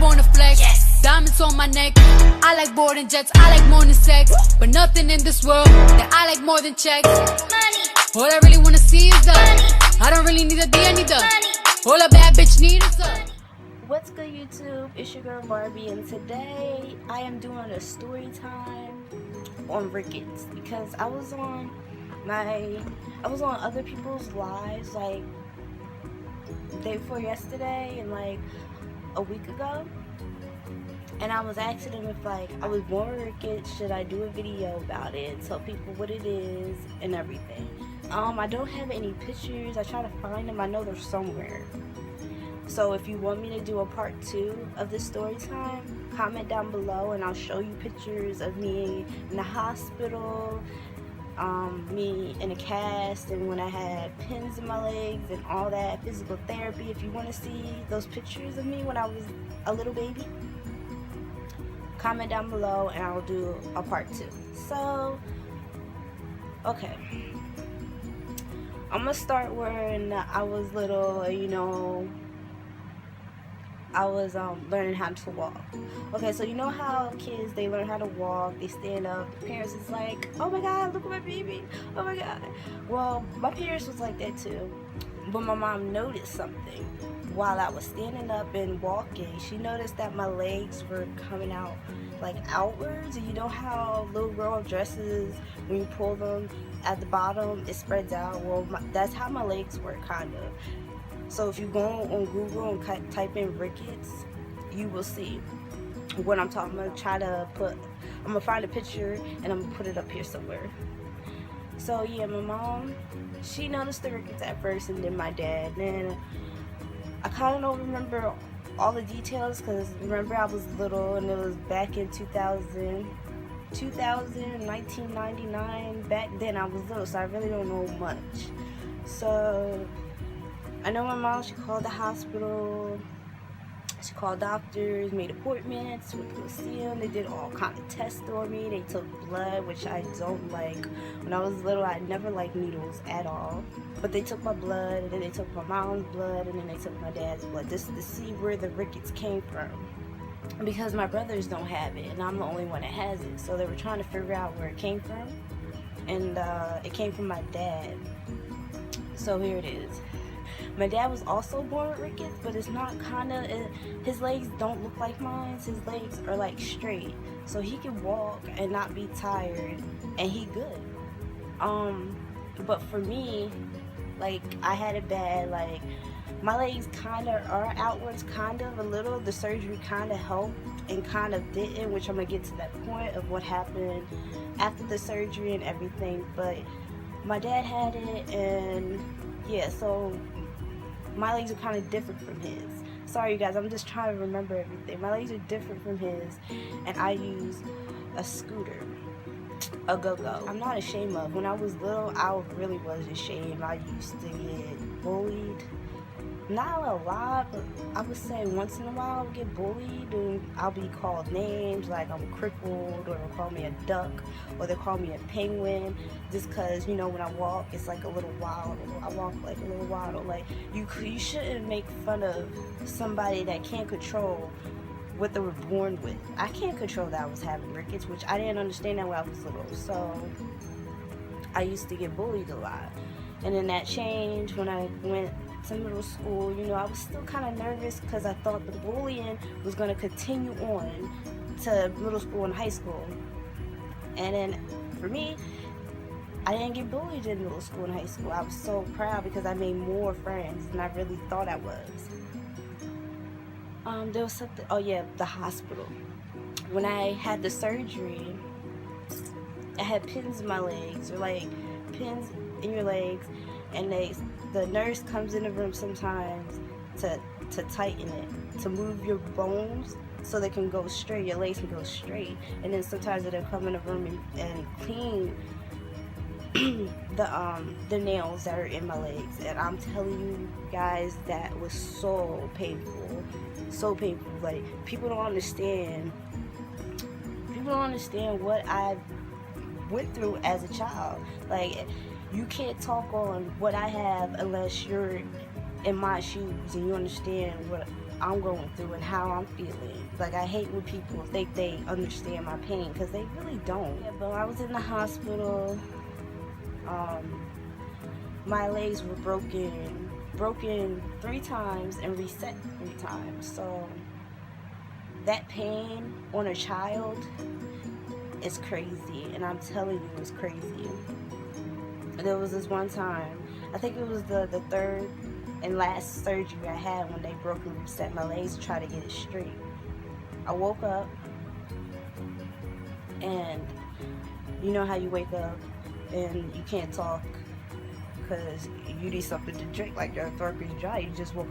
born to flex. Yes. Diamonds on my neck. I like boarding jets. I like more than sex. But nothing in this world that I like more than checks. Money. All I really wanna see is the money. I don't really need a D, I need the money. All a bad bitch need is the. What's good, YouTube? It's your girl Barbie, and today I am doing a story time on Rickets because I was on other people's lives like day before yesterday and like a week ago, and I was asking them if like I was born with Rickets, should I do a video about it, tell people what it is and everything. I don't have any pictures. I try to find them. I know they're somewhere. So if you want me to do a part 2 of this story time, comment down below and I'll show you pictures of me in the hospital, me in a cast, and when I had pins in my legs and all that, physical therapy. If you want to see those pictures of me when I was a little baby, comment down below and I'll do a part 2. So, okay. I'm gonna start when I was little, you know, I was learning how to walk. Okay, so you know how kids, they learn how to walk, they stand up, the parents is like, oh my god, look at my baby, oh my god. Well, my parents was like that too, but my mom noticed something while I was standing up and walking. She noticed that my legs were coming out like outwards, and you know how little girl dresses, when you pull them at the bottom it spreads out. Well, that's how my legs were, kind of. So if you go on Google and type in Rickets, you will see what I'm talking about. I'm gonna find a picture and I'm gonna put it up here somewhere. So yeah, my mom, she noticed the Rickets at first, and then my dad. Then I kind of don't remember all the details because remember I was little and it was back in 1999. Back then I was little, so I really don't know much. So I know my mom, she called the hospital, she called doctors, made appointments, went to go see them. They did all kind of tests on me. They took blood, which I don't like. When I was little, I never liked needles at all. But they took my blood, and then they took my mom's blood, and then they took my dad's blood, just to see where the Rickets came from. Because my brothers don't have it, and I'm the only one that has it. So they were trying to figure out where it came from, and it came from my dad. So here it is. My dad was also born with Rickets, but it's not his legs don't look like mine. His legs are like straight, so he can walk and not be tired, and he good. But for me, like, I had it bad. Like, my legs kind of are outwards, kind of a little. The surgery kind of helped and kind of didn't, which I'm gonna get to that point of what happened after the surgery and everything. But my dad had it, and yeah, so my legs are kind of different from his. Sorry you guys, I'm just trying to remember everything. My legs are different from his, and I use a scooter, a go-go. I'm not ashamed of. When I was little, I really was ashamed. I used to get bullied. Not a lot, but I would say once in a while I would get bullied, and I'll be called names like I'm crippled, or they'll call me a duck, or they'll call me a penguin, just because, you know, when I walk, it's like a little waddle. I walk like a little waddle. Like, you shouldn't make fun of somebody that can't control what they were born with. I can't control that I was having Rickets, which I didn't understand that when I was little. So I used to get bullied a lot, and then that changed when I went to middle school. You know, I was still kind of nervous because I thought the bullying was going to continue on to middle school and high school. And then for me, I didn't get bullied in middle school and high school. I was so proud because I made more friends than I really thought I was. There was something, oh yeah, the hospital. When I had the surgery, I had pins in my legs, or like pins in your legs, and the nurse comes in the room sometimes to tighten it, to move your bones so they can go straight, your legs can go straight. And then sometimes they'll come in the room and clean the nails that are in my legs. And I'm telling you guys, that was so painful, so painful. Like, people don't understand what I went through as a child. Like, you can't talk on what I have unless you're in my shoes and you understand what I'm going through and how I'm feeling. Like, I hate when people think they understand my pain, because they really don't. Yeah, but I was in the hospital. My legs were broken 3 times and reset 3 times. So that pain on a child is crazy, and I'm telling you, it's crazy. There was this one time, I think it was the third and last surgery I had, when they broke and reset my legs to try to get it straight. I woke up, and you know how you wake up and you can't talk because you need something to drink, like your throat is dry. You just woke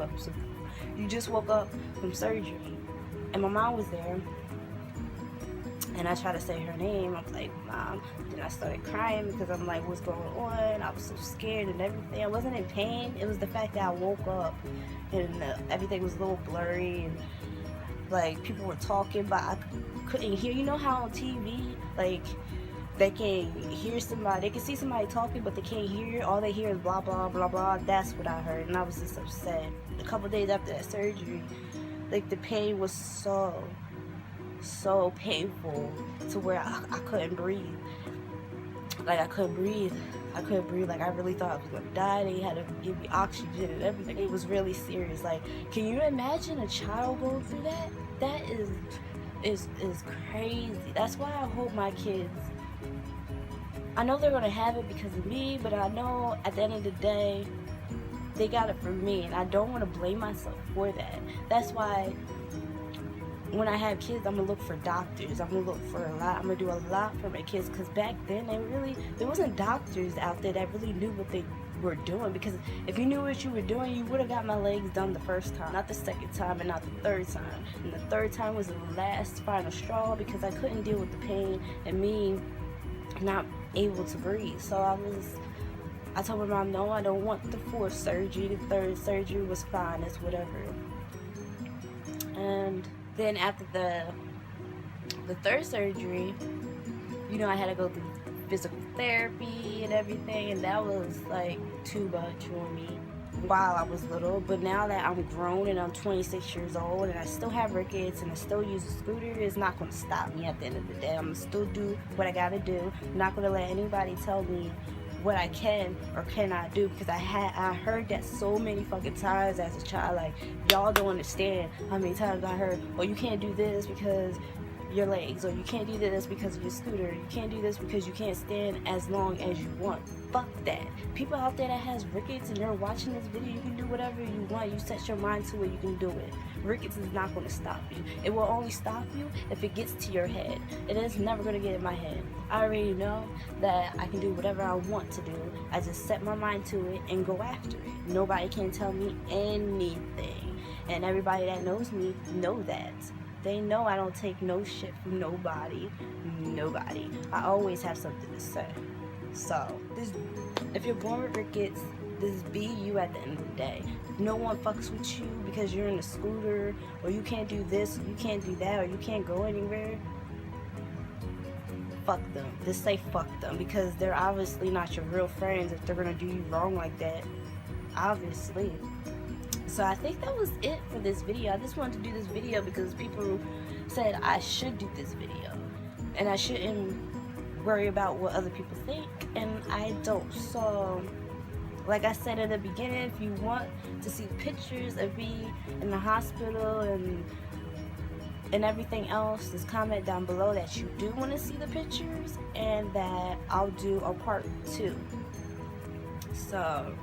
up from surgery, and my mom was there, and I tried to say her name. I'm like, Mom. Then I started crying because I'm like, what's going on? I was so scared and everything. I wasn't in pain. It was the fact that I woke up and everything was a little blurry, and like people were talking, but I couldn't hear. You know how on TV, like, they can hear somebody, they can see somebody talking, but they can't hear. All they hear is blah, blah, blah, blah. That's what I heard, and I was just upset. A couple days after that surgery, like, the pain was so painful to where I couldn't breathe. Like, I couldn't breathe. Like, I really thought I was gonna die. They had to give me oxygen and everything. It was really serious. Like, can you imagine a child going through that? That is crazy. That's why I hope my kids, I know they're gonna have it because of me, but I know at the end of the day, they got it from me, and I don't want to blame myself for that. That's why when I have kids, I'm gonna look for doctors. I'm gonna look for a lot. I'm gonna do a lot for my kids, because back then there wasn't doctors out there that really knew what they were doing. Because if you knew what you were doing, you would have got my legs done the first time, not the second time, and not the third time. And the third time was the last final straw, because I couldn't deal with the pain and me not able to breathe. So I told my mom, no, I don't want the 4th surgery. The 3rd surgery was fine. It's whatever. And then after the 3rd surgery, you know, I had to go through physical therapy and everything, and that was like too much on me while I was little. But now that I'm grown and I'm 26 years old and I still have rickets and I still use a scooter, it's not going to stop me at the end of the day. I'm going to still do what I got to do. I'm not going to let anybody tell me what I can or cannot do, because I heard that so many fucking times as a child. Like, y'all don't understand how many times I heard, oh, you can't do this because your legs, or you can't do this because of your scooter, you can't do this because you can't stand as long as you want. Fuck that. People out there that has rickets and you're watching this video, you can do whatever you want. You set your mind to it, you can do it. Rickets is not going to stop you. It will only stop you if it gets to your head. It is never going to get in my head. I already know that I can do whatever I want to do. I just set my mind to it and go after it. Nobody can tell me anything. And everybody that knows me know that. They know I don't take no shit from nobody. I always have something to say. So, if you're born with rickets, this be you at the end of the day. If no one fucks with you because you're in a scooter, or you can't do this, or you can't do that, or you can't go anywhere, fuck them. Just say fuck them, because they're obviously not your real friends if they're gonna do you wrong like that. Obviously. So I think that was it for this video. I just wanted to do this video because people said I should do this video, and I shouldn't worry about what other people think, and I don't. So, like I said in the beginning, if you want to see pictures of me in the hospital and everything else, just comment down below that you do want to see the pictures, and that I'll do a part 2. So,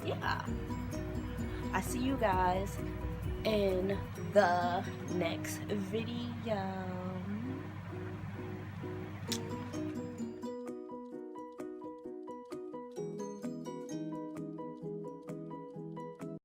yeah. I see you guys in the next video.